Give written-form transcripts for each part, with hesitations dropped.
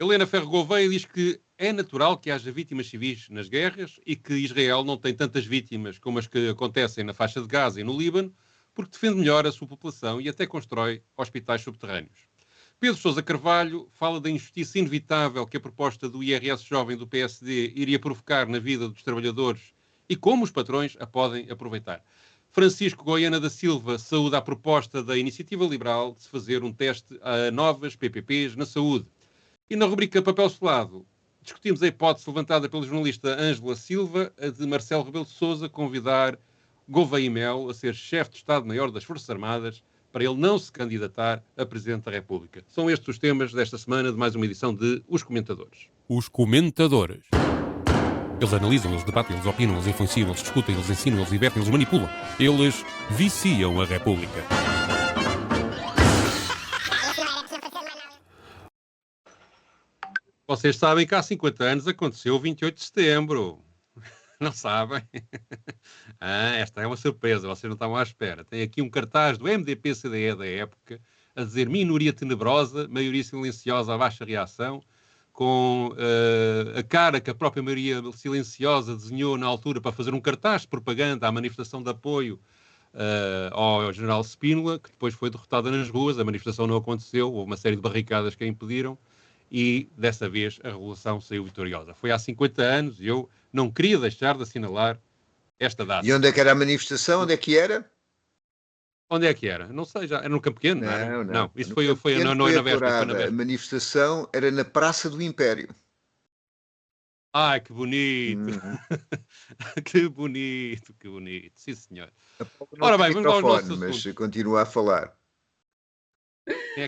Helena Ferro Gouveia diz que é natural que haja vítimas civis nas guerras e que Israel não tem tantas vítimas como as que acontecem na faixa de Gaza e no Líbano, porque defende melhor a sua população e até constrói hospitais subterrâneos. Pedro Sousa Carvalho fala da injustiça inevitável que a proposta do IRS jovem do PSD iria provocar na vida dos trabalhadores e como os patrões a podem aproveitar. Francisco Goiana da Silva saúda a proposta da Iniciativa Liberal de se fazer um teste a novas PPPs na saúde. E na rubrica Papel Selado, discutimos a hipótese levantada pelo jornalista Ângela Silva, a de Marcelo Rebelo de Sousa convidar Gouveia e Melo a ser chefe de Estado-Maior das Forças Armadas para ele não se candidatar a Presidente da República. São estes os temas desta semana de mais uma edição de Os Comentadores. Os Comentadores. Eles analisam, eles debatem, eles opinam, eles influenciam, eles discutem, eles ensinam, eles divertem, eles manipulam. Eles viciam a República. Vocês sabem que há 50 anos aconteceu o 28 de setembro. Não sabem? Esta é uma surpresa, vocês não estavam à espera. Tem aqui um cartaz do MDP-CDE da época a dizer minoria tenebrosa, maioria silenciosa, a baixa reação, com a cara que a própria maioria silenciosa desenhou na altura para fazer um cartaz de propaganda à manifestação de apoio ao general Spínola, que depois foi derrotada nas ruas. A manifestação não aconteceu, houve uma série de barricadas que a impediram e, dessa vez, a Revolução saiu vitoriosa. Foi há 50 anos e eu não queria deixar de assinalar esta data. E onde é que era a manifestação? Onde é que era? Onde é que era? Não sei, já era no Campo Pequeno, não era? Não, isso foi na véspera. A manifestação era na Praça do Império. Ai, que bonito! Que bonito, que bonito. Sim, senhor. Ora bem, vamos ao nosso assunto. Mas continua a falar.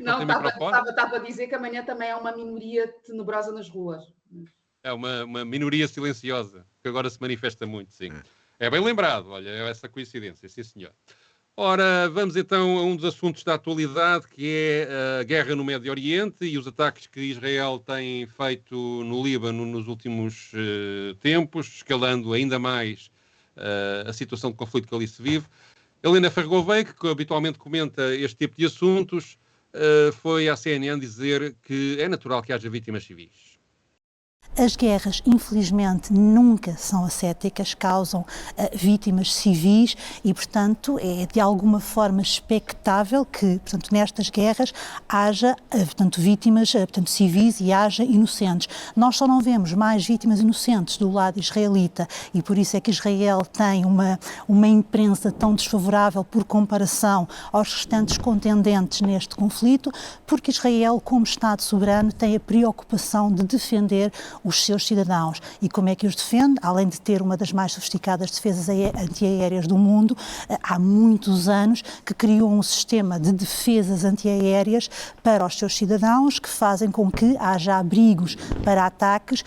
Não, estava a dizer que amanhã também é uma minoria tenebrosa nas ruas. É uma minoria silenciosa, que agora se manifesta muito, sim. É bem lembrado, olha, é essa coincidência, sim senhor. Ora, vamos então a um dos assuntos da atualidade, que é a guerra no Médio Oriente e os ataques que Israel tem feito no Líbano nos últimos tempos, escalando ainda mais a situação de conflito que ali se vive. Helena Ferro Gouveia, que habitualmente comenta este tipo de assuntos, foi à CNN dizer que é natural que haja vítimas civis. As guerras, infelizmente, nunca são ascéticas, causam vítimas civis e, portanto, é de alguma forma expectável que, portanto, nestas guerras haja, portanto, vítimas, portanto, civis e haja inocentes. Nós só não vemos mais vítimas inocentes do lado israelita e por isso é que Israel tem uma imprensa tão desfavorável por comparação aos restantes contendentes neste conflito, porque Israel, como Estado soberano, tem a preocupação de defender os seus cidadãos. E como é que os defende? Além de ter uma das mais sofisticadas defesas antiaéreas do mundo, há muitos anos que criou um sistema de defesas antiaéreas para os seus cidadãos, que fazem com que haja abrigos para ataques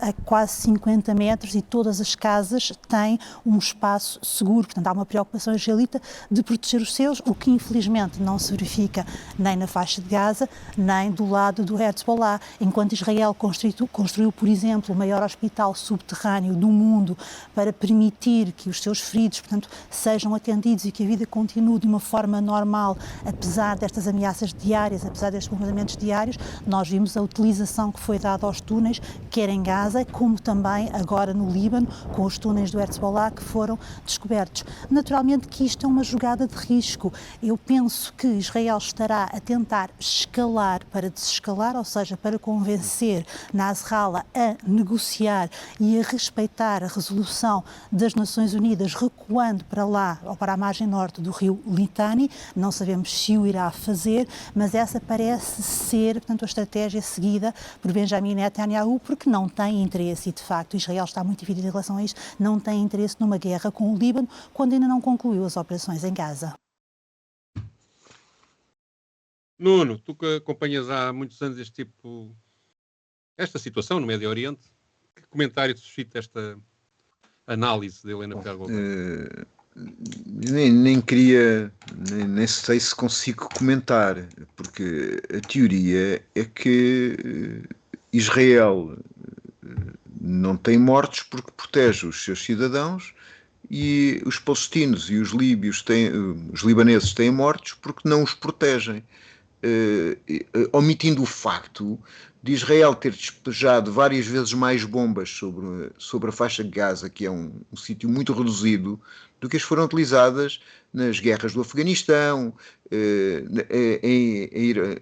a quase 50 metros e todas as casas têm um espaço seguro. Portanto, há uma preocupação israelita de proteger os seus, o que infelizmente não se verifica nem na faixa de Gaza, nem do lado do Hezbollah. Enquanto Israel construiu, por exemplo, o maior hospital subterrâneo do mundo para permitir que os seus feridos, portanto, sejam atendidos e que a vida continue de uma forma normal, apesar destas ameaças diárias, apesar destes bombardeios diários. Nós vimos a utilização que foi dada aos túneis, quer em Gaza, como também agora no Líbano, com os túneis do Hezbollah que foram descobertos. Naturalmente que isto é uma jogada de risco. Eu penso que Israel estará a tentar escalar para desescalar, ou seja, para convencer Nasrallah a negociar e a respeitar a resolução das Nações Unidas, recuando para lá, ou para a margem norte do rio Litani. Não sabemos se o irá fazer, mas essa parece ser, portanto, a estratégia seguida por Benjamin Netanyahu, porque não tem interesse, e de facto Israel está muito dividido em relação a isto, não tem interesse numa guerra com o Líbano, quando ainda não concluiu as operações em Gaza. Nuno, tu que acompanhas há muitos anos esta situação no Médio Oriente, que comentário te suscita esta análise de Helena Ferro Gouveia? Nem queria, nem sei se consigo comentar, porque a teoria é que Israel não tem mortos porque protege os seus cidadãos e os palestinos e os líbios os libaneses têm mortos porque não os protegem. omitindo o facto de Israel ter despejado várias vezes mais bombas sobre a faixa de Gaza, que é um sítio muito reduzido, do que as foram utilizadas nas guerras do Afeganistão, em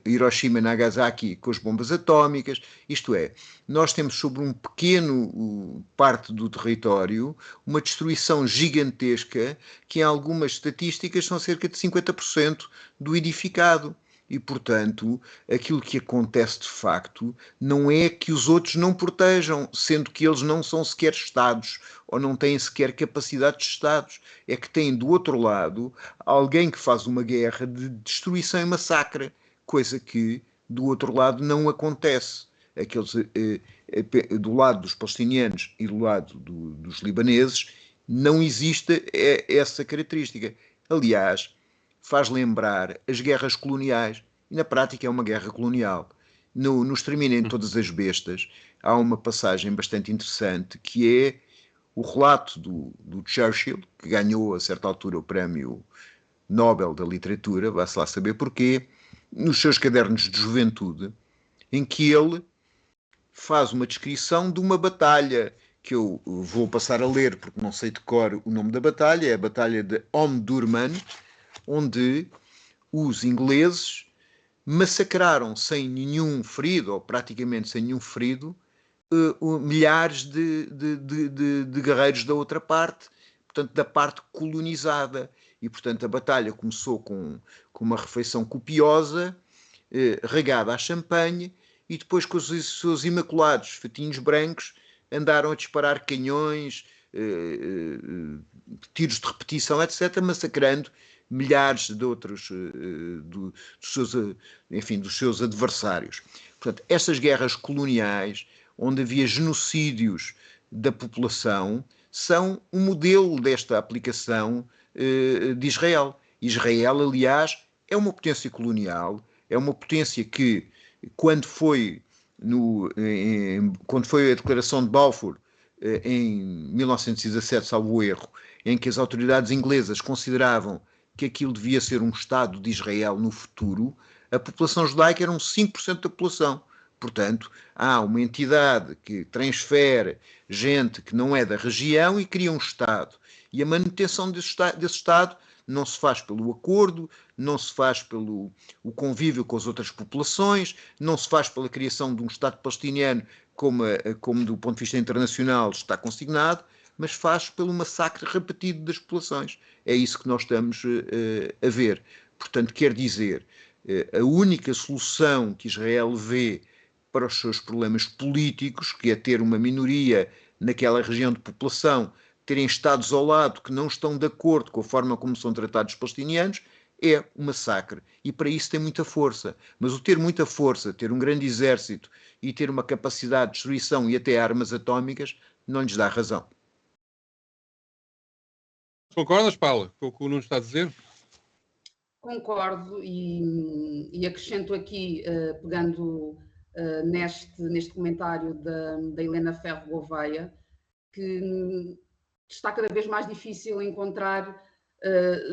Hiroshima e Nagasaki com as bombas atómicas. Isto é, nós temos sobre um pequeno parte do território uma destruição gigantesca que em algumas estatísticas são cerca de 50% do edificado. E, portanto, aquilo que acontece de facto não é que os outros não protejam, sendo que eles não são sequer Estados ou não têm sequer capacidade de Estados. É que têm do outro lado alguém que faz uma guerra de destruição e massacre, coisa que do outro lado não acontece. Aqueles, do lado dos palestinianos e do lado dos libaneses não existe essa característica. Aliás, faz lembrar as guerras coloniais, e na prática é uma guerra colonial. No Exterminem Todas as Bestas, há uma passagem bastante interessante, que é o relato do Churchill, que ganhou a certa altura o Prémio Nobel da Literatura, vá-se lá saber porquê, nos seus cadernos de juventude, em que ele faz uma descrição de uma batalha, que eu vou passar a ler, porque não sei de cor o nome da batalha, é a Batalha de Omdurman, onde os ingleses massacraram sem nenhum ferido, ou praticamente sem nenhum ferido, milhares de guerreiros da outra parte, portanto, da parte colonizada. E, portanto, a batalha começou com uma refeição copiosa, regada a champanhe, e depois com os seus imaculados fatinhos brancos andaram a disparar canhões, tiros de repetição, etc., massacrando milhares de outros dos seus adversários. Portanto, estas guerras coloniais, onde havia genocídios da população, são um modelo desta aplicação de Israel. Israel, aliás, é uma potência colonial, é uma potência que, quando foi a Declaração de Balfour, em 1917, salvo erro, em que as autoridades inglesas consideravam que aquilo devia ser um Estado de Israel no futuro, a população judaica era 5% da população. Portanto, há uma entidade que transfere gente que não é da região e cria um Estado. E a manutenção desse Estado não se faz pelo acordo, não se faz pelo convívio com as outras populações, não se faz pela criação de um Estado palestiniano como do ponto de vista internacional está consignado, mas faz pelo massacre repetido das populações. É isso que nós estamos a ver. Portanto, quer dizer, a única solução que Israel vê para os seus problemas políticos, que é ter uma minoria naquela região de população, terem Estados ao lado que não estão de acordo com a forma como são tratados os palestinianos, é um massacre. E para isso tem muita força. Mas o ter muita força, ter um grande exército e ter uma capacidade de destruição e até armas atómicas, não lhes dá razão. Concordas, Paula, com o que o Nuno está a dizer? Concordo e acrescento aqui, pegando neste comentário da Helena Ferro Gouveia, que está cada vez mais difícil encontrar,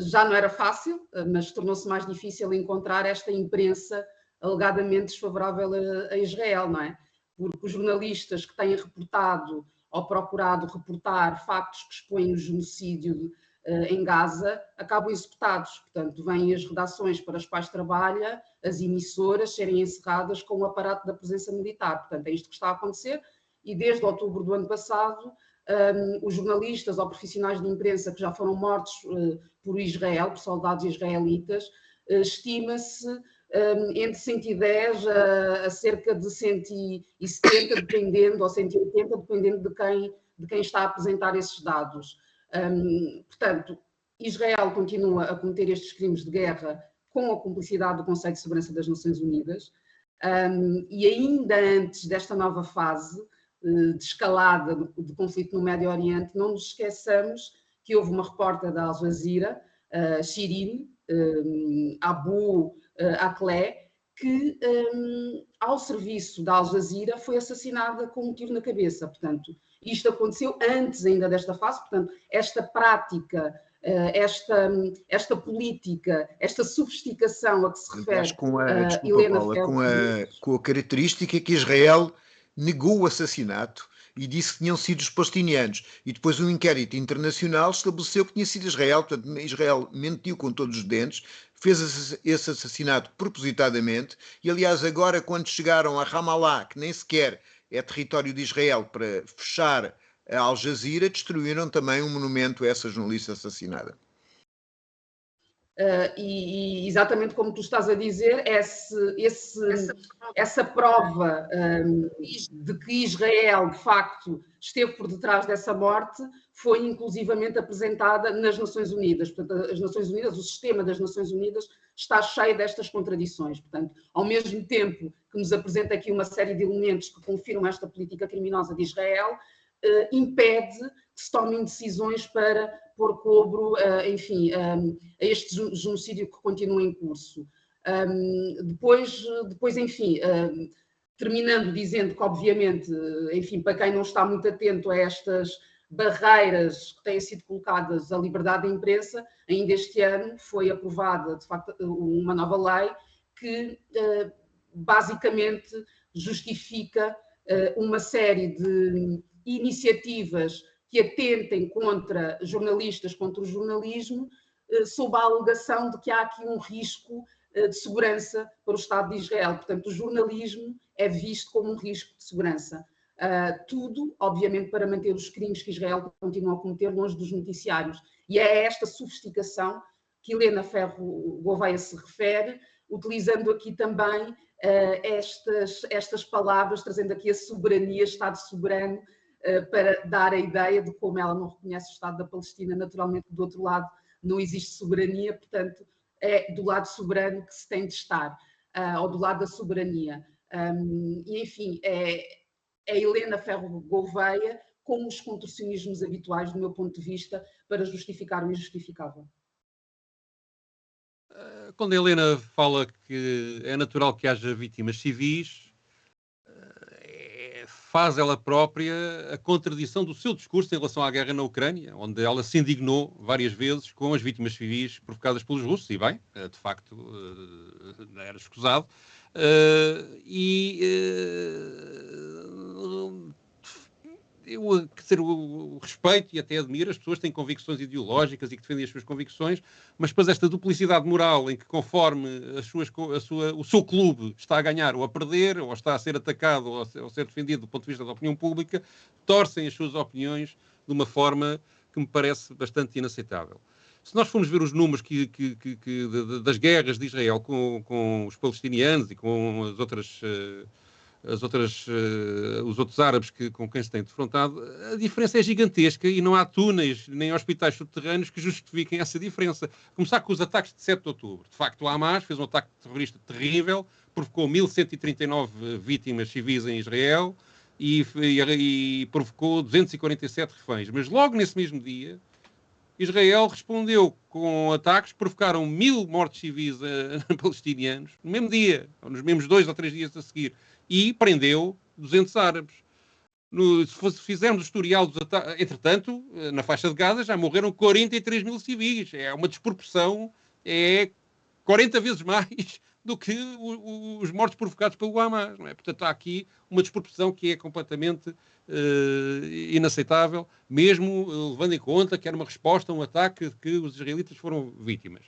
já não era fácil, mas tornou-se mais difícil encontrar esta imprensa alegadamente desfavorável a Israel, não é? Porque os jornalistas que têm reportado ou procurado reportar factos que expõem o genocídio em Gaza acabam executados. Portanto, vêm as redações para as quais trabalha, as emissoras serem encerradas com o aparato da presença militar. Portanto, é isto que está a acontecer e desde outubro do ano passado os jornalistas ou profissionais de imprensa que já foram mortos por Israel, por soldados israelitas, estima-se entre 110 a cerca de 170, dependendo, ou 180, dependendo de quem está a apresentar esses dados. Portanto, Israel continua a cometer estes crimes de guerra com a cumplicidade do Conselho de Segurança das Nações Unidas e ainda antes desta nova fase de escalada de conflito no Médio Oriente, não nos esqueçamos que houve uma repórter da Al Jazeera, Shirin Abu Akleh, que ao serviço da Al Jazeera foi assassinada com um tiro na cabeça. Portanto, isto aconteceu antes ainda desta fase, portanto, esta prática esta política, esta sofisticação a que se refere Helena Ferro, com a característica que Israel negou o assassinato e disse que tinham sido os palestinianos. E depois um inquérito internacional estabeleceu que tinha sido Israel. Portanto, Israel mentiu com todos os dentes, fez esse assassinato propositadamente. E, aliás, agora, quando chegaram a Ramallah, que nem sequer é território de Israel, para fechar a Al Jazeera, destruíram também um monumento a essa jornalista assassinada. E exatamente como tu estás a dizer, essa prova de que Israel, de facto, esteve por detrás dessa morte, foi inclusivamente apresentada nas Nações Unidas. Portanto, as Nações Unidas, o sistema das Nações Unidas está cheio destas contradições. Portanto, ao mesmo tempo que nos apresenta aqui uma série de elementos que confirmam esta política criminosa de Israel, impede que se tomem decisões para pôr cobro, enfim, a este genocídio que continua em curso. Depois, enfim, terminando dizendo que, obviamente, enfim, para quem não está muito atento a estas barreiras que têm sido colocadas à liberdade de imprensa, ainda este ano foi aprovada, de facto, uma nova lei que basicamente justifica uma série de iniciativas que atentem contra jornalistas, contra o jornalismo, sob a alegação de que há aqui um risco de segurança para o Estado de Israel. Portanto, o jornalismo é visto como um risco de segurança. Tudo, obviamente, para manter os crimes que Israel continua a cometer longe dos noticiários. E é esta sofisticação que Helena Ferro Gouveia se refere, utilizando aqui também estas palavras, trazendo aqui a soberania, Estado soberano, para dar a ideia de como ela não reconhece o Estado da Palestina. Naturalmente, do outro lado não existe soberania, portanto, é do lado soberano que se tem de estar, ou do lado da soberania. E, enfim, é Helena Ferro Gouveia com os contorcionismos habituais, do meu ponto de vista, para justificar o injustificável. Quando a Helena fala que é natural que haja vítimas civis, faz ela própria a contradição do seu discurso em relação à guerra na Ucrânia, onde ela se indignou várias vezes com as vítimas civis provocadas pelos russos, e bem, de facto, era escusado. Eu, quer dizer, o respeito e até admiro as pessoas que têm convicções ideológicas e que defendem as suas convicções, mas depois esta duplicidade moral em que, conforme o seu clube está a ganhar ou a perder, ou está a ser atacado ou a ser defendido do ponto de vista da opinião pública, torcem as suas opiniões de uma forma que me parece bastante inaceitável. Se nós formos ver os números das guerras de Israel com os palestinianos e com os outros árabes com quem se tem defrontado, a diferença é gigantesca e não há túneis nem hospitais subterrâneos que justifiquem essa diferença. Começar com os ataques de 7 de outubro. De facto, o Hamas fez um ataque terrorista terrível, provocou 1.139 vítimas civis em Israel e provocou 247 reféns. Mas logo nesse mesmo dia, Israel respondeu com ataques que provocaram 1.000 mortes civis palestinianos, no mesmo dia, ou nos mesmos 2 ou 3 dias a seguir, e prendeu 200 árabes. Se fizermos o historial dos ataques, entretanto, na faixa de Gaza já morreram 43 mil civis. É uma desproporção, é 40 vezes mais do que os mortos provocados pelo Hamas. Não é? Portanto, há aqui uma desproporção que é completamente inaceitável, mesmo levando em conta que era uma resposta a um ataque que os israelitas foram vítimas.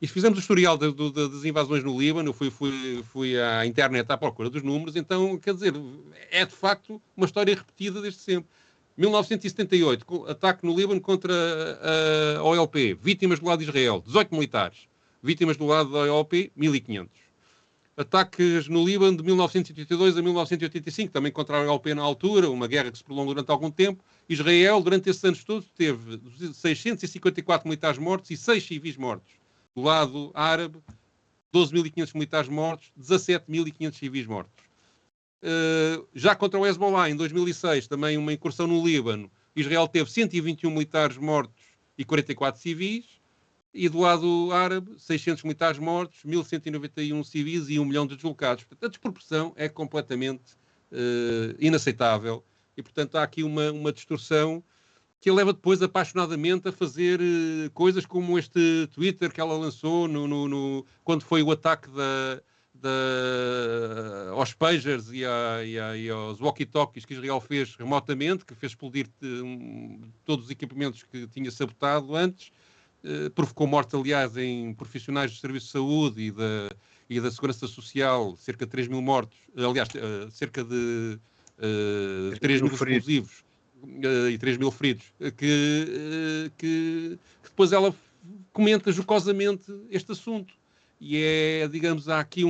E se fizermos o historial das invasões no Líbano, eu fui à internet à procura dos números, então, quer dizer, é de facto uma história repetida desde sempre. 1978, ataque no Líbano contra a OLP, vítimas do lado de Israel, 18 militares. Vítimas do lado da OLP, 1.500. Ataques no Líbano de 1982 a 1985, também contra a OLP na altura, uma guerra que se prolongou durante algum tempo. Israel, durante esses anos todos, teve 654 militares mortos e 6 civis mortos. Do lado árabe, 12.500 militares mortos, 17.500 civis mortos. Já contra o Hezbollah, em 2006, também uma incursão no Líbano, Israel teve 121 militares mortos e 44 civis. E do lado árabe, 600 militares mortos, 1.191 civis e 1 milhão de deslocados. Portanto, a desproporção é completamente inaceitável. E, portanto, há aqui uma distorção que a leva depois apaixonadamente a fazer coisas como este Twitter que ela lançou quando foi o ataque aos pagers e aos walkie-talkies que Israel fez remotamente, que fez explodir todos os equipamentos que tinha sabotado antes, provocou morte, aliás, em profissionais do Serviço de Saúde e da Segurança Social, cerca de 3 mil mortos, aliás, cerca de 3 mil explosivos e 3 mil feridos, que depois ela comenta jocosamente este assunto. E digamos, há aqui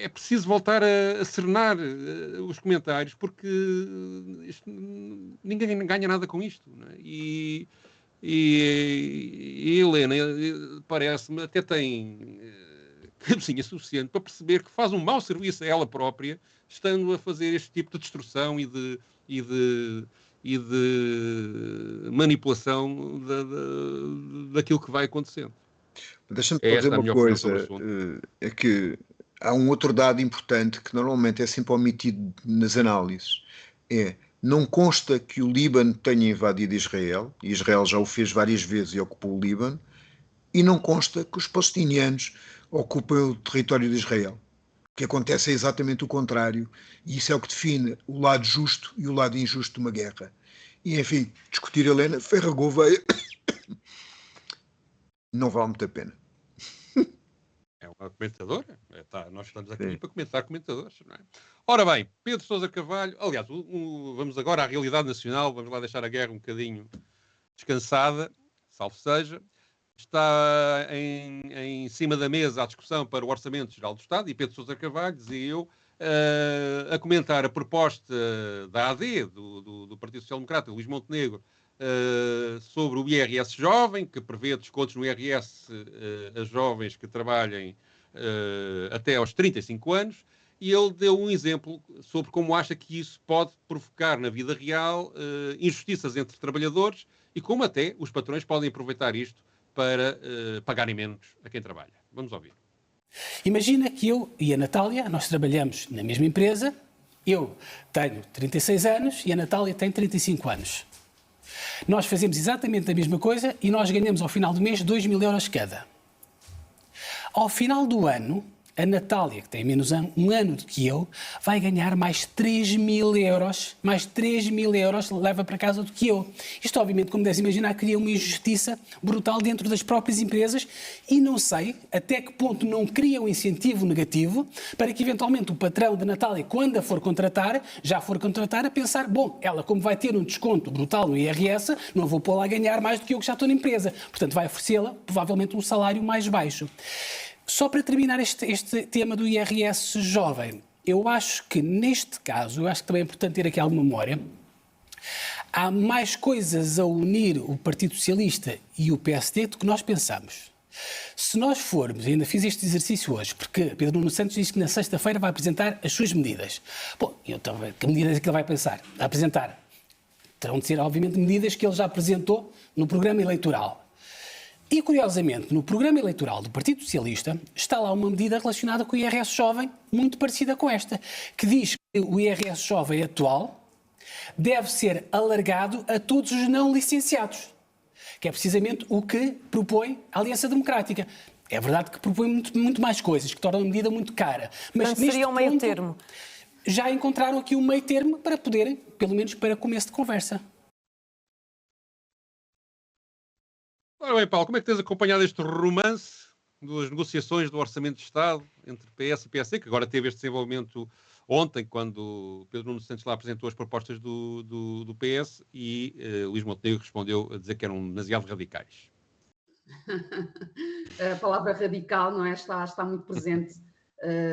é preciso voltar a serenar os comentários, porque ninguém ganha nada com isto. Não é? E Helena, parece-me, até tem cabecinha suficiente para perceber que faz um mau serviço a ela própria, estando a fazer este tipo de destruição e de manipulação daquilo que vai acontecendo. Deixa-me dizer uma coisa, é que há um outro dado importante que normalmente é sempre omitido nas análises, não consta que o Líbano tenha invadido Israel, e Israel já o fez várias vezes e ocupou o Líbano, e não consta que os palestinianos ocupem o território de Israel. O que acontece é exatamente o contrário, e isso é o que define o lado justo e o lado injusto de uma guerra. E, enfim, discutir Helena Ferro Gouveia não vale muito a pena. É uma comentadora. Nós estamos aqui para comentar comentadores. Não é? Ora bem, Pedro Sousa Carvalho, aliás, vamos agora à realidade nacional, vamos lá deixar a guerra um bocadinho descansada, salvo seja. Está em cima da mesa a discussão para o Orçamento Geral do Estado, e Pedro Sousa Carvalho e eu a comentar a proposta da AD, do Partido Social Democrata, Luís Montenegro, sobre o IRS jovem, que prevê descontos no IRS a jovens que trabalhem até aos 35 anos, e ele deu um exemplo sobre como acha que isso pode provocar na vida real injustiças entre trabalhadores e como até os patrões podem aproveitar isto para pagarem menos a quem trabalha. Vamos ouvir. Imagina que eu e a Natália, nós trabalhamos na mesma empresa, eu tenho 36 anos e a Natália tem 35 anos. Nós fazemos exatamente a mesma coisa e nós ganhamos ao final do mês 2.000 euros cada. Ao final do ano, a Natália, que tem menos um ano do que eu, vai ganhar mais 3.000 euros, mais 3.000 euros leva para casa do que eu. Isto, obviamente, como deves imaginar, cria uma injustiça brutal dentro das próprias empresas e não sei até que ponto não cria um incentivo negativo para que, eventualmente, o patrão da Natália, quando a for contratar, a pensar, bom, ela como vai ter um desconto brutal no IRS, não vou pô-la a ganhar mais do que eu que já estou na empresa. Portanto, vai oferecê-la, provavelmente, um salário mais baixo. Só para terminar este tema do IRS jovem, eu acho que neste caso, eu acho que também é importante ter aqui alguma memória, há mais coisas a unir o Partido Socialista e o PSD do que nós pensamos. Se nós formos, ainda fiz este exercício hoje, porque Pedro Nuno Santos disse que na sexta-feira vai apresentar as suas medidas. Bom, que medidas é que ele vai apresentar? Terão de ser, obviamente, medidas que ele já apresentou no programa eleitoral. E, curiosamente, no programa eleitoral do Partido Socialista está lá uma medida relacionada com o IRS jovem, muito parecida com esta, que diz que o IRS jovem atual deve ser alargado a todos os não licenciados, que é precisamente o que propõe a Aliança Democrática. É verdade que propõe muito mais coisas, que torna a medida muito cara. Mas não seria um meio termo? Já encontraram aqui um meio termo para poderem, pelo menos para começo de conversa. Ora bem, Paulo, como é que tens acompanhado este romance das negociações do Orçamento de Estado entre PS e PSD, que agora teve este desenvolvimento ontem, quando Pedro Nuno Santos lá apresentou as propostas do PS e Luís Montenegro respondeu a dizer que eram demasiado radicais? A palavra radical, não é? Está muito presente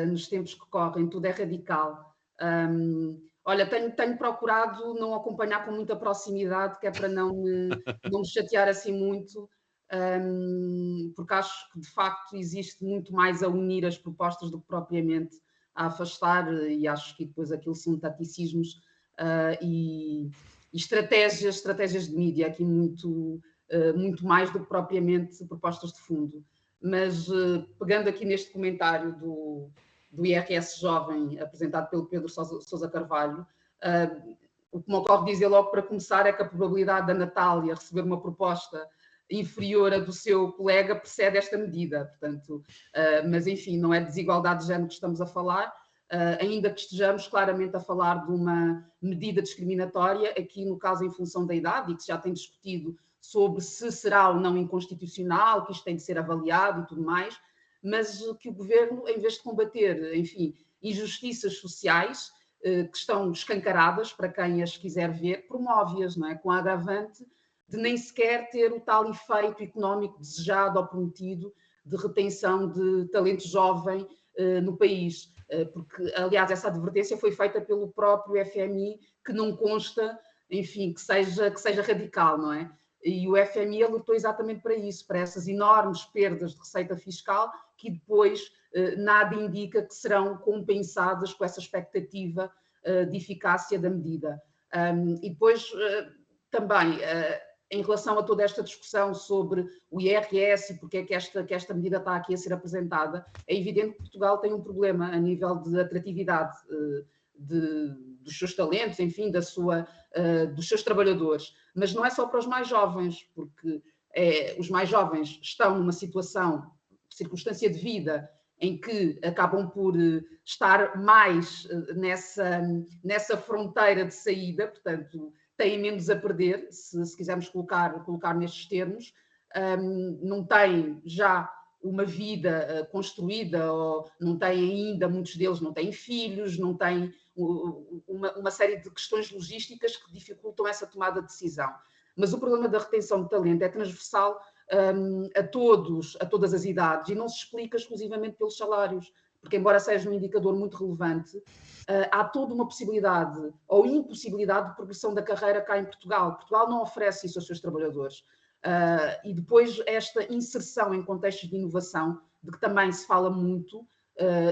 nos tempos que correm, tudo é radical. Olha, tenho procurado não acompanhar com muita proximidade, que é para não me chatear assim muito, porque acho que de facto existe muito mais a unir as propostas do que propriamente a afastar, e acho que depois aquilo são taticismos e estratégias de mídia, aqui muito mais do que propriamente propostas de fundo. Mas pegando aqui neste comentário do IRS jovem apresentado pelo Pedro Sousa Carvalho, O que me ocorre dizer logo para começar é que a probabilidade da Natália receber uma proposta inferior à do seu colega precede esta medida. Portanto, mas enfim, não é desigualdade de género que estamos a falar, ainda que estejamos claramente a falar de uma medida discriminatória, aqui no caso em função da idade, e que se já tem discutido sobre se será ou não inconstitucional, que isto tem de ser avaliado e tudo mais, mas que o Governo, em vez de combater, enfim, injustiças sociais, que estão escancaradas para quem as quiser ver, promove-as, não é? Com a agravante de nem sequer ter o tal efeito económico desejado ou prometido de retenção de talento jovem no país. Porque, aliás, essa advertência foi feita pelo próprio FMI, que não consta, enfim, que seja radical, não é? E o FMI alertou exatamente para isso, para essas enormes perdas de receita fiscal que depois nada indica que serão compensadas com essa expectativa de eficácia da medida. E depois também, em relação a toda esta discussão sobre o IRS e porque é que esta medida está aqui a ser apresentada, é evidente que Portugal tem um problema a nível de atratividade dos seus talentos, enfim, dos seus trabalhadores. Mas não é só para os mais jovens, porque os mais jovens estão numa circunstância de vida em que acabam por estar mais nessa fronteira de saída, portanto, têm menos a perder, se quisermos colocar nestes termos, não têm já uma vida construída, ou não têm ainda, muitos deles não têm filhos, não têm uma série de questões logísticas que dificultam essa tomada de decisão. Mas o problema da retenção de talento é transversal a todas as idades e não se explica exclusivamente pelos salários, porque embora seja um indicador muito relevante, há toda uma possibilidade ou impossibilidade de progressão da carreira cá em Portugal. Portugal não oferece isso aos seus trabalhadores. E depois esta inserção em contextos de inovação, de que também se fala muito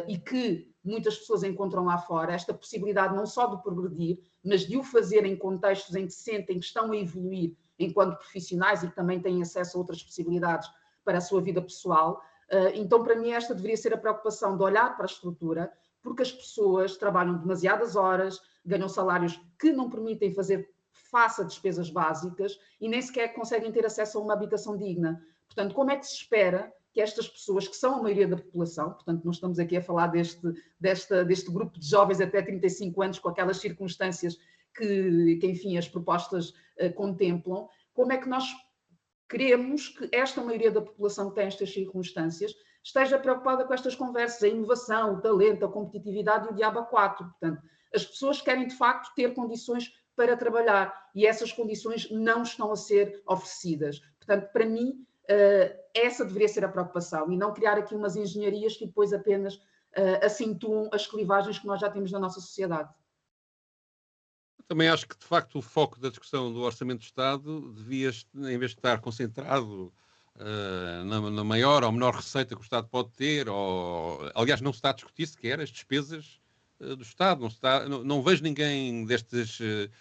e que muitas pessoas encontram lá fora, esta possibilidade não só de progredir, mas de o fazer em contextos em que sentem que estão a evoluir enquanto profissionais e que também têm acesso a outras possibilidades para a sua vida pessoal. Então, para mim, esta deveria ser a preocupação de olhar para a estrutura, porque as pessoas trabalham demasiadas horas, ganham salários que não permitem fazer face a despesas básicas e nem sequer conseguem ter acesso a uma habitação digna. Portanto, como é que se espera que estas pessoas, que são a maioria da população, portanto, não estamos aqui a falar deste grupo de jovens até 35 anos, com aquelas circunstâncias que enfim, as propostas contemplam, como é que nós queremos que esta maioria da população que tem estas circunstâncias esteja preocupada com estas conversas, a inovação, o talento, a competitividade e o diabo a quatro. Portanto, as pessoas querem, de facto, ter condições para trabalhar e essas condições não estão a ser oferecidas. Portanto, para mim, essa deveria ser a preocupação e não criar aqui umas engenharias que depois apenas acentuam as clivagens que nós já temos na nossa sociedade. Também acho que, de facto, o foco da discussão do Orçamento do Estado devia, em vez de estar concentrado na maior ou menor receita que o Estado pode ter, aliás, não se está a discutir sequer as despesas do Estado. Não vejo ninguém destes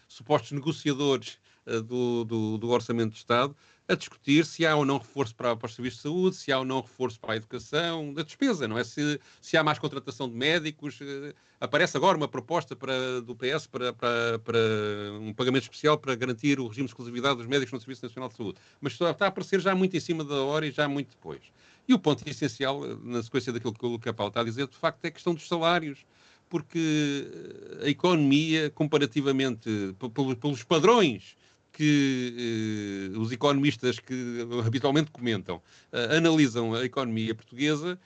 supostos negociadores do Orçamento do Estado a discutir se há ou não reforço para os serviços de saúde, se há ou não reforço para a educação, da despesa, não é? Se há mais contratação de médicos. Aparece agora uma proposta do PS para um pagamento especial para garantir o regime de exclusividade dos médicos no Serviço Nacional de Saúde. Mas está a aparecer já muito em cima da hora e já muito depois. E o ponto essencial, na sequência daquilo que o Luca Paulo está a dizer, de facto, é a questão dos salários. Porque a economia, comparativamente, pelos padrões que os economistas que habitualmente comentam, analisam a economia portuguesa,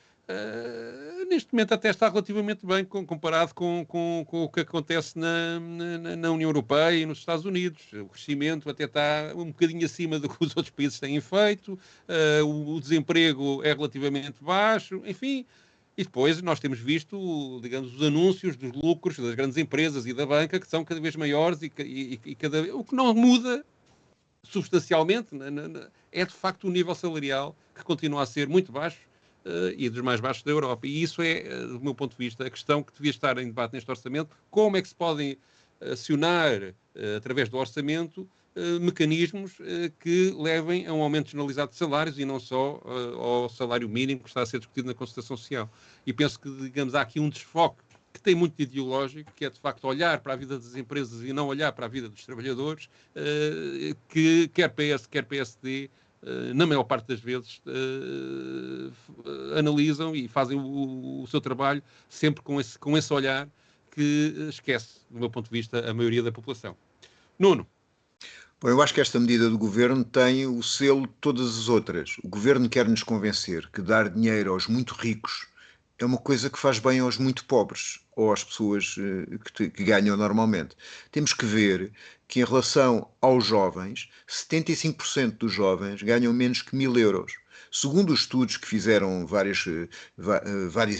neste momento até está relativamente bem comparado com o que acontece na União Europeia e nos Estados Unidos. O crescimento até está um bocadinho acima do que os outros países têm feito, o desemprego é relativamente baixo, enfim. E depois nós temos visto, digamos, os anúncios dos lucros das grandes empresas e da banca, que são cada vez maiores e cada vez... O que não muda substancialmente é, de facto, o nível salarial, que continua a ser muito baixo e dos mais baixos da Europa. E isso é, do meu ponto de vista, a questão que devia estar em debate neste orçamento. Como é que se podem acionar, através do orçamento, mecanismos que levem a um aumento generalizado de salários e não só ao salário mínimo que está a ser discutido na concertação social. E penso que, digamos, há aqui um desfoque que tem muito de ideológico, que é de facto olhar para a vida das empresas e não olhar para a vida dos trabalhadores, que quer PS, quer PSD, na maior parte das vezes, analisam e fazem o seu trabalho sempre com esse olhar que esquece, do meu ponto de vista, a maioria da população. Nuno. Bom, eu acho que esta medida do Governo tem o selo de todas as outras. O Governo quer nos convencer que dar dinheiro aos muito ricos é uma coisa que faz bem aos muito pobres ou às pessoas que ganham normalmente. Temos que ver que, em relação aos jovens, 75% dos jovens ganham menos que 1.000 euros. Segundo os estudos que fizeram várias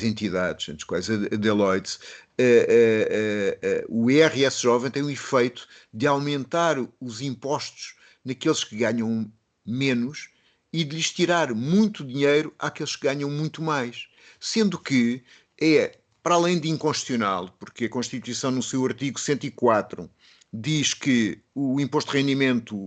entidades, entre as quais a Deloitte, o IRS jovem tem o efeito de aumentar os impostos naqueles que ganham menos e de lhes tirar muito dinheiro àqueles que ganham muito mais. Sendo que é, para além de inconstitucional, porque a Constituição, no seu artigo 104, diz que o imposto de rendimento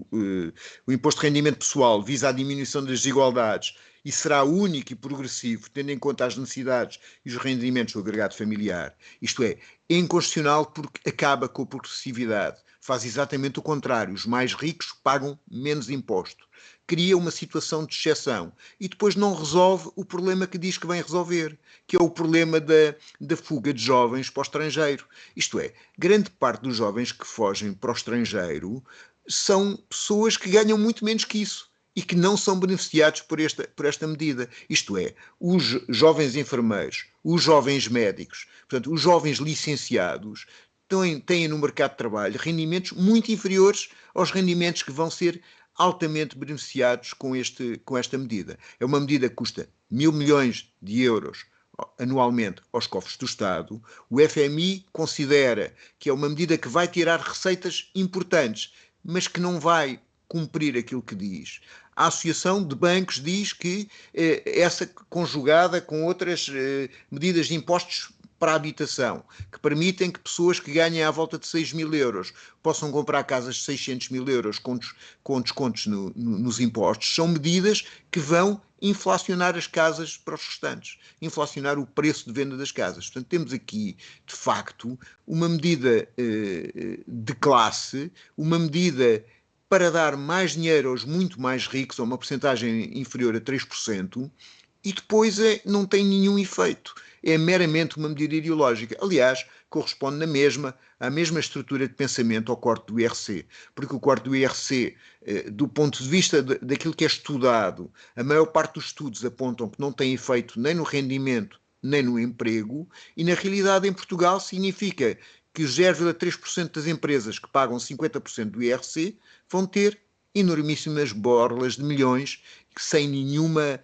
pessoal visa a diminuição das desigualdades e será único e progressivo, tendo em conta as necessidades e os rendimentos do agregado familiar. Isto é inconstitucional porque acaba com a progressividade. Faz exatamente o contrário. Os mais ricos pagam menos imposto. Cria uma situação de exceção e depois não resolve o problema que diz que vem resolver, que é o problema da fuga de jovens para o estrangeiro. Isto é, grande parte dos jovens que fogem para o estrangeiro são pessoas que ganham muito menos que isso e que não são beneficiados por esta medida. Isto é, os jovens enfermeiros, os jovens médicos, portanto, os jovens licenciados têm no mercado de trabalho rendimentos muito inferiores aos rendimentos que vão ser altamente beneficiados com esta medida. É uma medida que custa 1.000 milhões de euros anualmente aos cofres do Estado. O FMI considera que é uma medida que vai tirar receitas importantes, mas que não vai cumprir aquilo que diz. A Associação de Bancos diz que essa conjugada com outras medidas de impostos para a habitação, que permitem que pessoas que ganhem à volta de 6.000 euros possam comprar casas de 600.000 euros com descontos nos impostos, são medidas que vão inflacionar as casas para os restantes, inflacionar o preço de venda das casas. Portanto, temos aqui, de facto, uma medida de classe, uma medida para dar mais dinheiro aos muito mais ricos, a uma percentagem inferior a 3%, e depois não tem nenhum efeito. É meramente uma medida ideológica. Aliás, corresponde à mesma estrutura de pensamento ao corte do IRC. Porque o corte do IRC, do ponto de vista daquilo que é estudado, a maior parte dos estudos apontam que não tem efeito nem no rendimento, nem no emprego, e na realidade em Portugal significa que os 0,3% das empresas que pagam 50% do IRC vão ter enormíssimas borlas de milhões sem nenhuma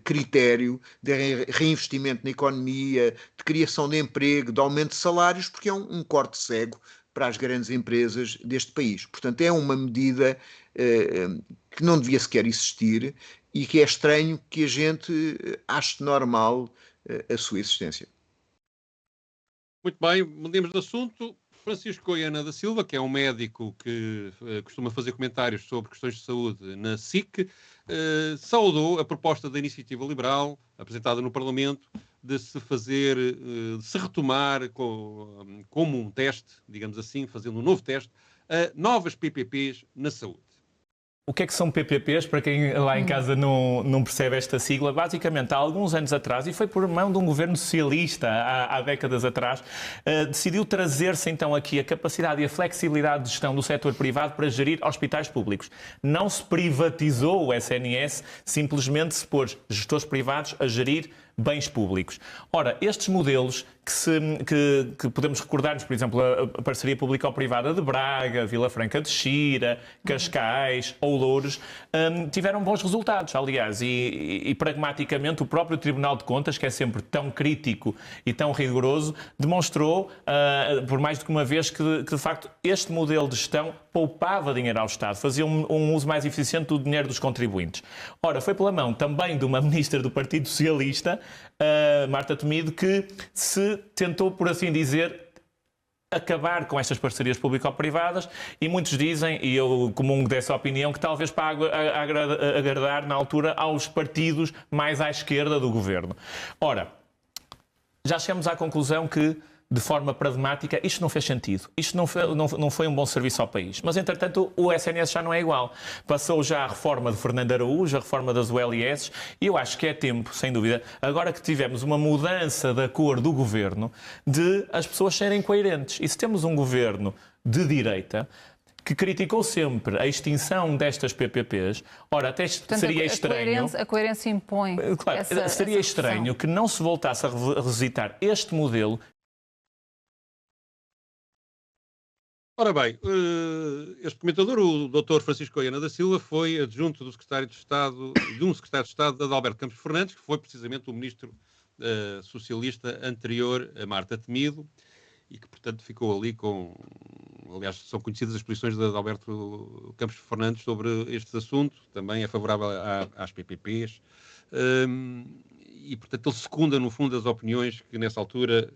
critério de reinvestimento na economia, de criação de emprego, de aumento de salários, porque é um corte cego para as grandes empresas deste país. Portanto, é uma medida que não devia sequer existir e que é estranho que a gente ache normal a sua existência. Muito bem, mudemos de assunto. Francisco Goiana da Silva, que é um médico que costuma fazer comentários sobre questões de saúde na SIC, saudou a proposta da Iniciativa Liberal, apresentada no Parlamento, de se retomar como um teste, digamos assim, fazendo um novo teste, a novas PPPs na saúde. O que é que são PPPs, para quem lá em casa não percebe esta sigla? Basicamente, há alguns anos atrás, e foi por mão de um governo socialista há décadas atrás, decidiu trazer-se então aqui a capacidade e a flexibilidade de gestão do setor privado para gerir hospitais públicos. Não se privatizou o SNS, simplesmente se pôs gestores privados a gerir bens públicos. Ora, estes modelos que podemos recordar-nos, por exemplo, a parceria público-privada de Braga, Vila Franca de Xira, Cascais ou Louros, tiveram bons resultados, aliás, e pragmaticamente o próprio Tribunal de Contas, que é sempre tão crítico e tão rigoroso, demonstrou, por mais do que uma vez, que de facto este modelo de gestão poupava dinheiro ao Estado, fazia um uso mais eficiente do dinheiro dos contribuintes. Ora, foi pela mão também de uma ministra do Partido Socialista, Marta Temido, que se tentou, por assim dizer, acabar com estas parcerias público-privadas, e muitos dizem, e eu comungo dessa opinião, que talvez para agradar na altura aos partidos mais à esquerda do governo. Ora, já chegamos à conclusão que, de forma pragmática, isto não fez sentido. Isto não foi um bom serviço ao país. Mas, entretanto, o SNS já não é igual. Passou já a reforma de Fernando Araújo, a reforma das ULS, e eu acho que é tempo, sem dúvida, agora que tivemos uma mudança da cor do governo, de as pessoas serem coerentes. E se temos um governo de direita que criticou sempre a extinção destas PPPs, ora, até portanto, seria estranho... A coerência impõe. Claro, seria estranho que não se voltasse a revisitar este modelo. Ora bem, este comentador, o Dr. Francisco Oiana da Silva, foi adjunto do secretário de Estado, de um secretário de Estado, de Adalberto Campos Fernandes, que foi precisamente o ministro socialista anterior a Marta Temido, e que, portanto, ficou ali com... Aliás, são conhecidas as posições de Adalberto Campos Fernandes sobre este assunto, também é favorável às PPPs, e, portanto, ele secunda, no fundo, as opiniões que, nessa altura,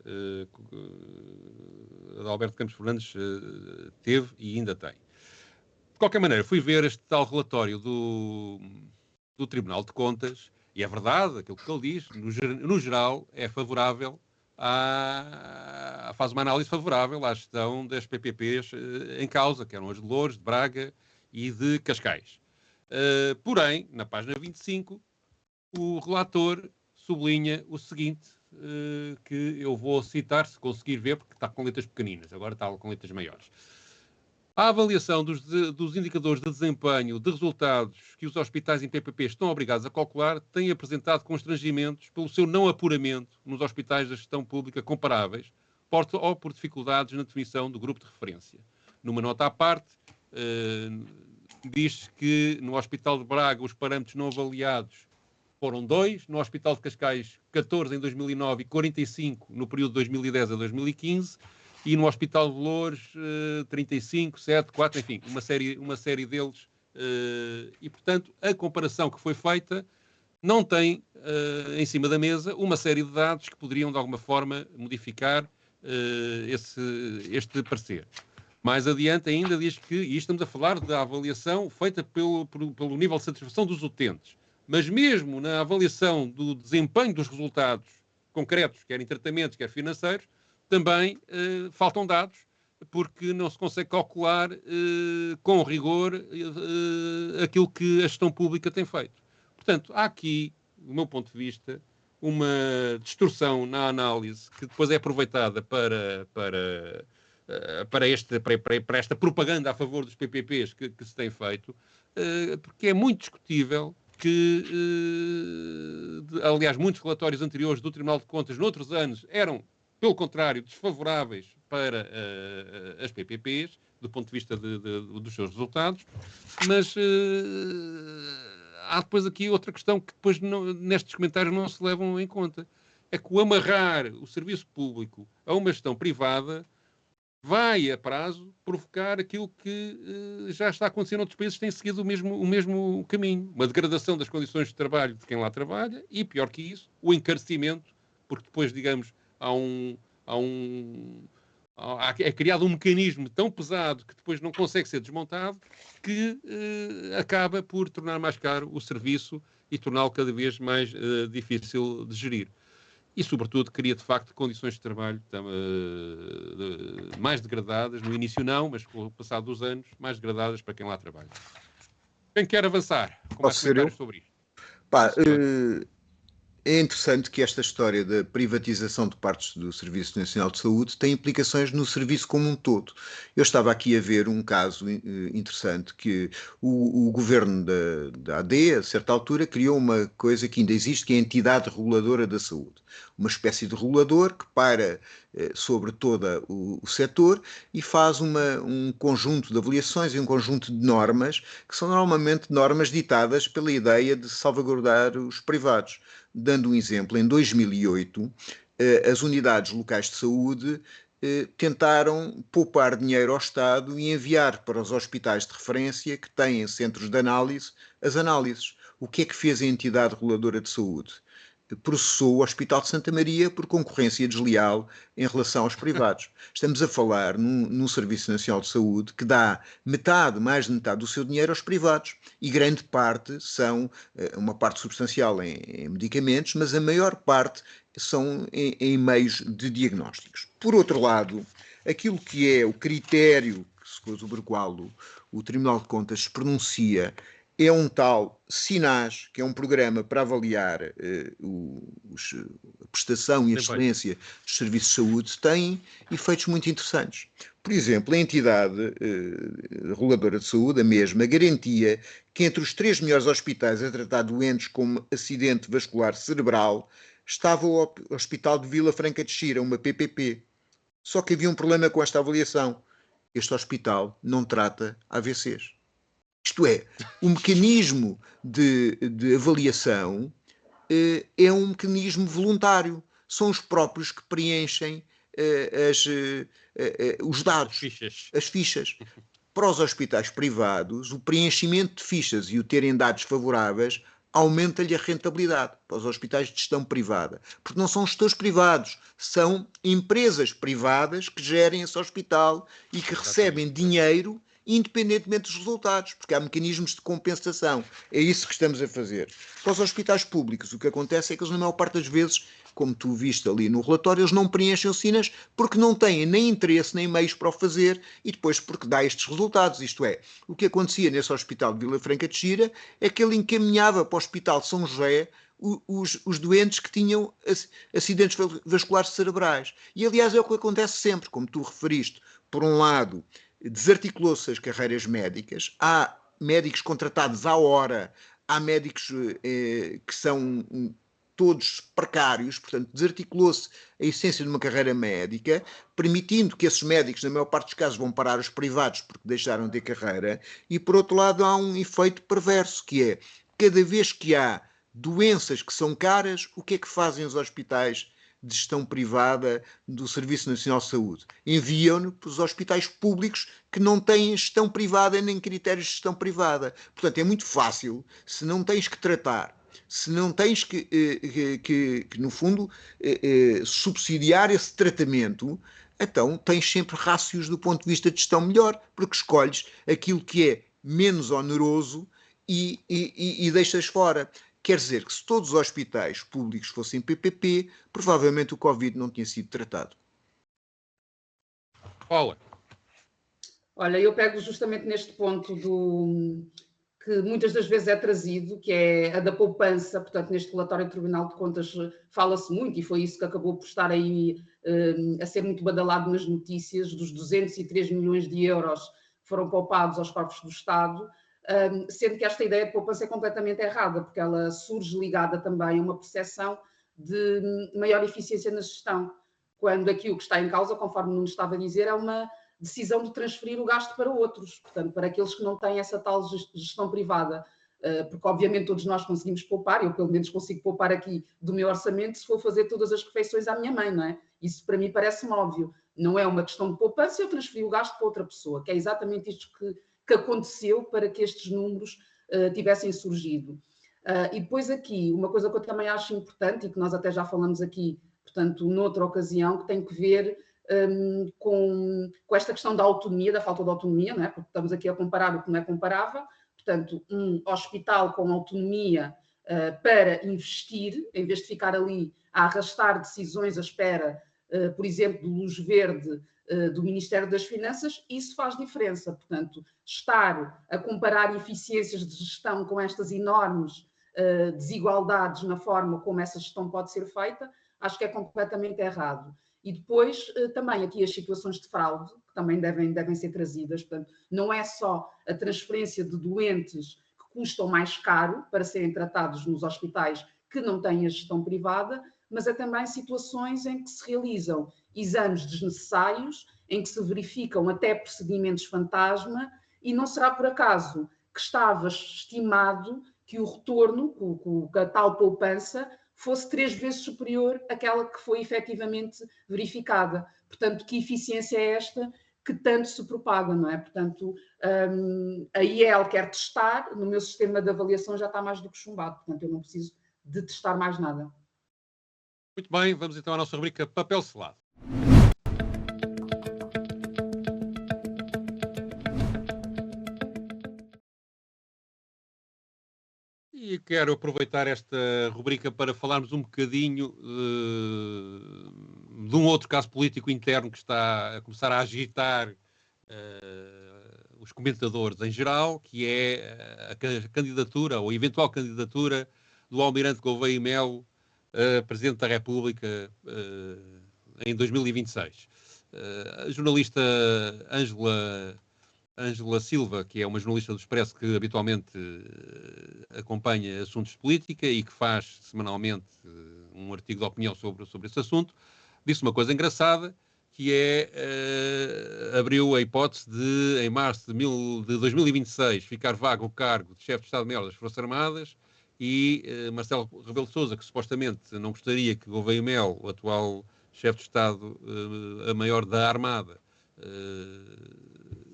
Adalberto Campos Fernandes teve e ainda tem. De qualquer maneira, fui ver este tal relatório do Tribunal de Contas, e é verdade, aquilo que ele diz, no geral, é favorável faz uma análise favorável à gestão das PPPs em causa, que eram as de Loures, de Braga e de Cascais. Porém, na página 25, o relator sublinha o seguinte, que eu vou citar, se conseguir ver, porque está com letras pequeninas, agora está com letras maiores. A avaliação dos indicadores de desempenho de resultados que os hospitais em PPP estão obrigados a calcular tem apresentado constrangimentos pelo seu não apuramento nos hospitais da gestão pública comparáveis ou por dificuldades na definição do grupo de referência. Numa nota à parte, diz que no Hospital de Braga os parâmetros não avaliados foram 2, no Hospital de Cascais 14 em 2009 e 45 no período de 2010 a 2015, e no Hospital de Loures 35, 7, 4, enfim, uma série deles. E, portanto, a comparação que foi feita não tem em cima da mesa uma série de dados que poderiam, de alguma forma, modificar este parecer. Mais adiante ainda diz que, e estamos a falar da avaliação feita pelo nível de satisfação dos utentes, mas mesmo na avaliação do desempenho dos resultados concretos, quer em tratamentos, quer financeiros, também faltam dados, porque não se consegue calcular com rigor aquilo que a gestão pública tem feito. Portanto, há aqui, do meu ponto de vista, uma distorção na análise que depois é aproveitada para esta propaganda a favor dos PPPs que se tem feito, porque é muito discutível que, aliás, muitos relatórios anteriores do Tribunal de Contas, noutros anos, eram, pelo contrário, desfavoráveis para as PPPs, do ponto de vista dos seus resultados, mas há depois aqui outra questão que depois nestes comentários não se levam em conta. É que o amarrar o serviço público a uma gestão privada vai, a prazo, provocar aquilo que já está acontecendo em outros países que têm seguido o mesmo caminho. Uma degradação das condições de trabalho de quem lá trabalha e, pior que isso, o encarecimento, porque depois, digamos, é criado um mecanismo tão pesado que depois não consegue ser desmontado, que acaba por tornar mais caro o serviço e torná-lo cada vez mais difícil de gerir. E, sobretudo, cria, de facto, condições de trabalho mais degradadas, no início não, mas com o passar dos anos, mais degradadas para quem lá trabalha. Quem quer avançar com mais comentários sobre isto? É interessante que esta história da privatização de partes do Serviço Nacional de Saúde tem implicações no serviço como um todo. Eu estava aqui a ver um caso interessante que o governo da AD, a certa altura, criou uma coisa que ainda existe, que é a Entidade Reguladora da Saúde. Uma espécie de regulador que paira sobre todo o setor e faz um conjunto de avaliações e um conjunto de normas, que são normalmente normas ditadas pela ideia de salvaguardar os privados. Dando um exemplo, em 2008, as unidades locais de saúde tentaram poupar dinheiro ao Estado e enviar para os hospitais de referência que têm centros de análise as análises. O que é que fez a Entidade Reguladora de Saúde? Processou o Hospital de Santa Maria por concorrência desleal em relação aos privados. Estamos a falar num Serviço Nacional de Saúde que dá mais de metade do seu dinheiro aos privados e grande parte são, uma parte substancial em medicamentos, mas a maior parte são em meios de diagnósticos. Por outro lado, aquilo que é o critério sobre o qual o Tribunal de Contas se pronuncia é um tal SINAS, que é um programa para avaliar a prestação e a excelência dos serviços de saúde, tem efeitos muito interessantes. Por exemplo, a entidade reguladora de saúde, a mesma, garantia que entre os 3 melhores hospitais a tratar doentes com acidente vascular cerebral estava o Hospital de Vila Franca de Xira, uma PPP. Só que havia um problema com esta avaliação. Este hospital não trata AVCs. Isto é, o mecanismo de avaliação é um mecanismo voluntário. São os próprios que preenchem os dados, as fichas. Para os hospitais privados, o preenchimento de fichas e o terem dados favoráveis aumenta-lhe a rentabilidade para os hospitais de gestão privada. Porque não são gestores privados, são empresas privadas que gerem esse hospital e que recebem dinheiro independentemente dos resultados, porque há mecanismos de compensação. É isso que estamos a fazer. Para os hospitais públicos, o que acontece é que eles, na maior parte das vezes, como tu viste ali no relatório, eles não preenchem o SINAS porque não têm nem interesse nem meios para o fazer e depois porque dá estes resultados. Isto é, o que acontecia nesse hospital de Vila Franca de Xira é que ele encaminhava para o Hospital de São José os doentes que tinham acidentes vasculares cerebrais. E, aliás, é o que acontece sempre, como tu referiste. Por um lado, desarticulou-se as carreiras médicas, há médicos contratados à hora, há médicos que são todos precários, portanto, desarticulou-se a essência de uma carreira médica, permitindo que esses médicos, na maior parte dos casos, vão parar os privados porque deixaram de ter carreira, e, por outro lado, há um efeito perverso, que é, cada vez que há doenças que são caras, o que é que fazem os hospitais de gestão privada do Serviço Nacional de Saúde? Enviam-no para os hospitais públicos que não têm gestão privada nem critérios de gestão privada. Portanto, é muito fácil, se não tens que tratar, se não tens que no fundo, subsidiar esse tratamento, então tens sempre rácios do ponto de vista de gestão melhor, porque escolhes aquilo que é menos oneroso e deixas fora. Quer dizer que se todos os hospitais públicos fossem PPP, provavelmente o Covid não tinha sido tratado. Paula. Olha, eu pego justamente neste ponto que muitas das vezes é trazido, que é a da poupança. Portanto, neste relatório do Tribunal de Contas fala-se muito, e foi isso que acabou por estar aí a ser muito badalado nas notícias, dos 203 milhões de euros que foram poupados aos cofres do Estado, sendo que esta ideia de poupança é completamente errada, porque ela surge ligada também a uma percepção de maior eficiência na gestão, quando aquilo que está em causa, conforme o Nuno estava a dizer, é uma decisão de transferir o gasto para outros, portanto, para aqueles que não têm essa tal gestão privada, porque obviamente todos nós conseguimos poupar, eu pelo menos consigo poupar aqui do meu orçamento se for fazer todas as refeições à minha mãe, não é? Isso para mim parece-me óbvio, não é uma questão de poupança, eu transferi o gasto para outra pessoa, que é exatamente isto que aconteceu para que estes números tivessem surgido. E depois aqui, uma coisa que eu também acho importante, e que nós até já falamos aqui, portanto, noutra ocasião, que tem que ver com esta questão da autonomia, da falta de autonomia, não é? Porque estamos aqui a comparar o que não é comparável, portanto, um hospital com autonomia para investir, em vez de ficar ali a arrastar decisões à espera, por exemplo, de luz verde do Ministério das Finanças, isso faz diferença. Portanto, estar a comparar eficiências de gestão com estas enormes desigualdades na forma como essa gestão pode ser feita, acho que é completamente errado. E depois, também aqui as situações de fraude, que também devem ser trazidas. Portanto, não é só a transferência de doentes que custam mais caro para serem tratados nos hospitais que não têm a gestão privada, mas é também situações em que se realizam exames desnecessários, em que se verificam até procedimentos fantasma, e não será por acaso que estava estimado que o retorno, com a tal poupança, fosse 3 vezes superior àquela que foi efetivamente verificada. Portanto, que eficiência é esta que tanto se propaga, não é? Portanto, a IEL quer testar, no meu sistema de avaliação já está mais do que chumbado, portanto, eu não preciso de testar mais nada. Muito bem, vamos então à nossa rubrica Papel Selado. E quero aproveitar esta rubrica para falarmos um bocadinho de um outro caso político interno que está a começar a agitar os comentadores em geral, que é a candidatura, ou a eventual candidatura do Almirante Gouveia e Melo a Presidente da República em 2026. A jornalista Ângela Silva, que é uma jornalista do Expresso que habitualmente acompanha assuntos de política e que faz semanalmente um artigo de opinião sobre esse assunto, disse uma coisa engraçada, que abriu a hipótese de, em março de 2026, ficar vago o cargo de chefe de Estado-Maior das Forças Armadas e Marcelo Rebelo de Sousa, que supostamente não gostaria que Gouveia Melo, o atual chefe de Estado-Maior da Armada,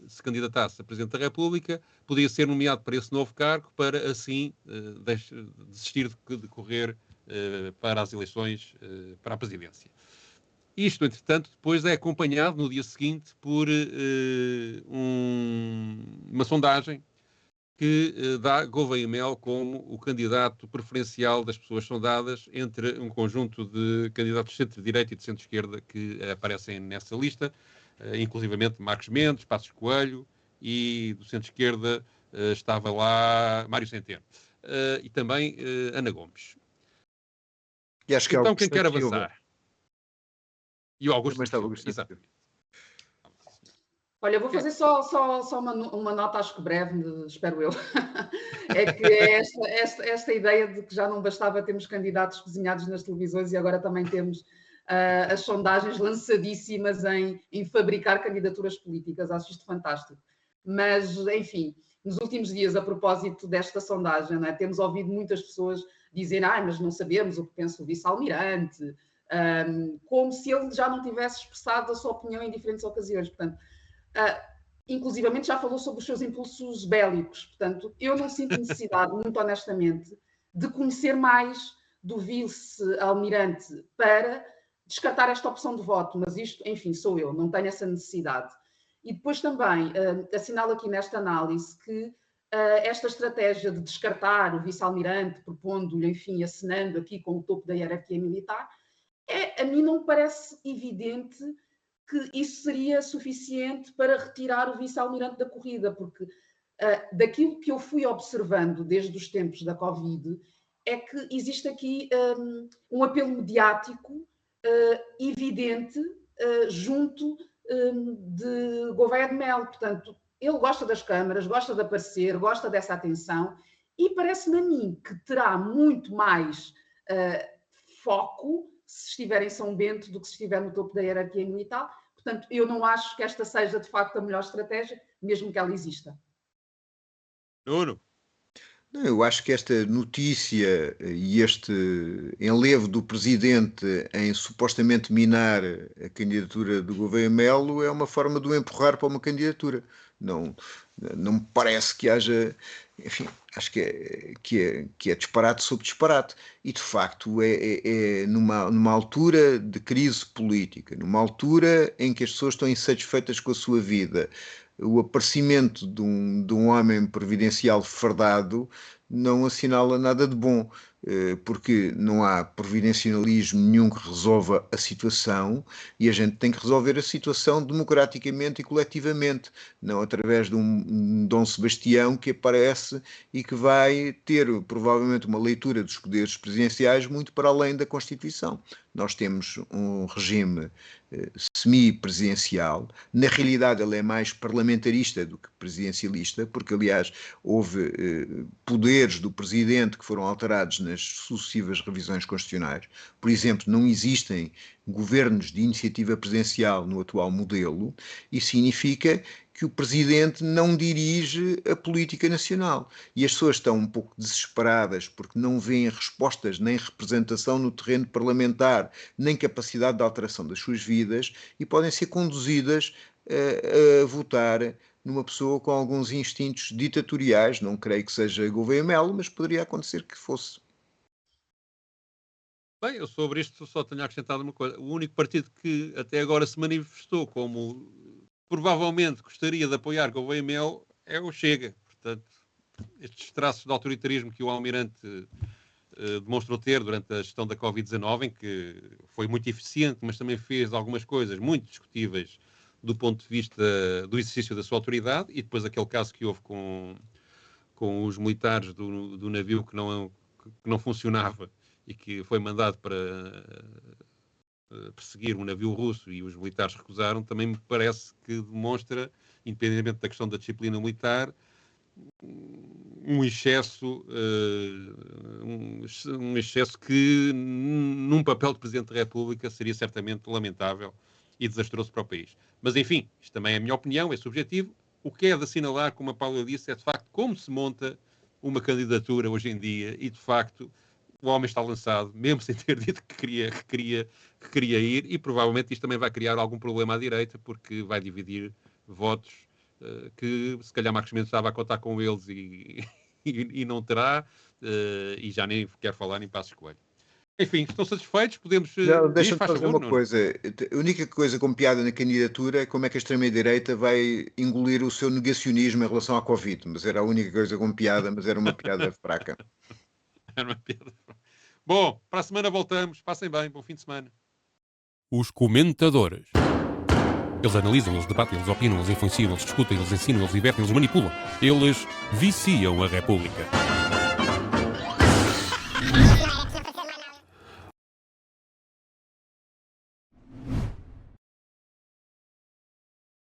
se candidatasse a Presidente da República, podia ser nomeado para esse novo cargo para, assim, desistir de correr para as eleições para a Presidência. Isto, entretanto, depois é acompanhado no dia seguinte por uma sondagem que dá Gouveia Melo como o candidato preferencial das pessoas sondadas entre um conjunto de candidatos de centro-direita e de centro-esquerda que aparecem nessa lista, inclusivamente Marcos Mendes, Passos Coelho, e do centro-esquerda estava lá Mário Centeno, e também Ana Gomes. E acho que então, quem quer avançar? E o Augusto Silva, exato. Olha, vou fazer só uma nota, acho que breve, espero eu. É que é esta ideia de que já não bastava termos candidatos cozinhados nas televisões e agora também temos as sondagens lançadíssimas em fabricar candidaturas políticas. Acho isto fantástico. Mas, enfim, nos últimos dias, a propósito desta sondagem, não é? Temos ouvido muitas pessoas dizerem mas não sabemos o que pensa o vice-almirante, como se ele já não tivesse expressado a sua opinião em diferentes ocasiões. Portanto, inclusivamente já falou sobre os seus impulsos bélicos. Portanto, eu não sinto necessidade, muito honestamente, de conhecer mais do vice-almirante para descartar esta opção de voto, mas isto, enfim, sou eu, não tenho essa necessidade. E depois também assinalo aqui nesta análise que esta estratégia de descartar o vice-almirante, propondo-lhe, enfim, assinando aqui com o topo da hierarquia militar, a mim não me parece evidente que isso seria suficiente para retirar o vice-almirante da corrida, porque daquilo que eu fui observando desde os tempos da Covid, é que existe aqui um apelo mediático evidente junto de Gouveia de Melo. Portanto, ele gosta das câmaras, gosta de aparecer, gosta dessa atenção, e parece-me a mim que terá muito mais foco se estiver em São Bento do que se estiver no topo da hierarquia militar. Portanto, eu não acho que esta seja, de facto, a melhor estratégia, mesmo que ela exista. Nuno? Eu acho que esta notícia e este enlevo do Presidente em supostamente minar a candidatura do Gouveia Melo é uma forma de o empurrar para uma candidatura. Não me parece que haja... Enfim, acho que é disparate sobre disparate. E, de facto, é numa altura de crise política, numa altura em que as pessoas estão insatisfeitas com a sua vida, o aparecimento de um homem previdencial fardado não assinala nada de bom, porque não há providencialismo nenhum que resolva a situação, e a gente tem que resolver a situação democraticamente e coletivamente, não através de um Dom Sebastião que aparece e que vai ter provavelmente uma leitura dos poderes presidenciais muito para além da Constituição. Nós temos um regime semi-presidencial. Na realidade, ele é mais parlamentarista do que presidencialista, porque, aliás, houve poderes do Presidente que foram alterados nas sucessivas revisões constitucionais. Por exemplo, não existem governos de iniciativa presidencial no atual modelo. Isso significa que o Presidente não dirige a política nacional. E as pessoas estão um pouco desesperadas porque não veem respostas nem representação no terreno parlamentar, nem capacidade de alteração das suas vidas, e podem ser conduzidas a votar numa pessoa com alguns instintos ditatoriais. Não creio que seja Gouveia Melo, mas poderia acontecer que fosse. Bem, eu sobre isto só tenho acrescentado uma coisa. O único partido que até agora se manifestou como provavelmente gostaria de apoiar Gouveia Melo é o Chega. Portanto, estes traços de autoritarismo que o Almirante demonstrou ter durante a gestão da Covid-19, em que foi muito eficiente, mas também fez algumas coisas muito discutíveis do ponto de vista do exercício da sua autoridade, e depois aquele caso que houve com os militares do navio que não funcionava e que foi mandado para perseguir um navio russo e os militares recusaram, também me parece que demonstra, independentemente da questão da disciplina militar, um excesso que num papel de Presidente da República seria certamente lamentável e desastroso para o país. Mas enfim, isto também é a minha opinião, é subjetivo. O que é de assinalar, como a Paula disse, é de facto como se monta uma candidatura hoje em dia, e de facto o homem está lançado, mesmo sem ter dito que queria ir, e provavelmente isto também vai criar algum problema à direita, porque vai dividir votos que se calhar Marcos Mendes estava a contar com eles e não terá, e já nem quero falar em Passos Coelho. Enfim, estão satisfeitos? Podemos... Deixa-me fazer uma coisa. A única coisa com piada na candidatura é como é que a extrema-direita vai engolir o seu negacionismo em relação à Covid. Mas era a única coisa com piada, mas era uma piada fraca. Era uma piada fraca. Bom, para a semana voltamos. Passem bem, bom fim de semana. Os comentadores. Eles analisam, eles debatem, eles opinam, eles influenciam, eles discutem, eles ensinam, eles divertem, eles manipulam. Eles viciam a República.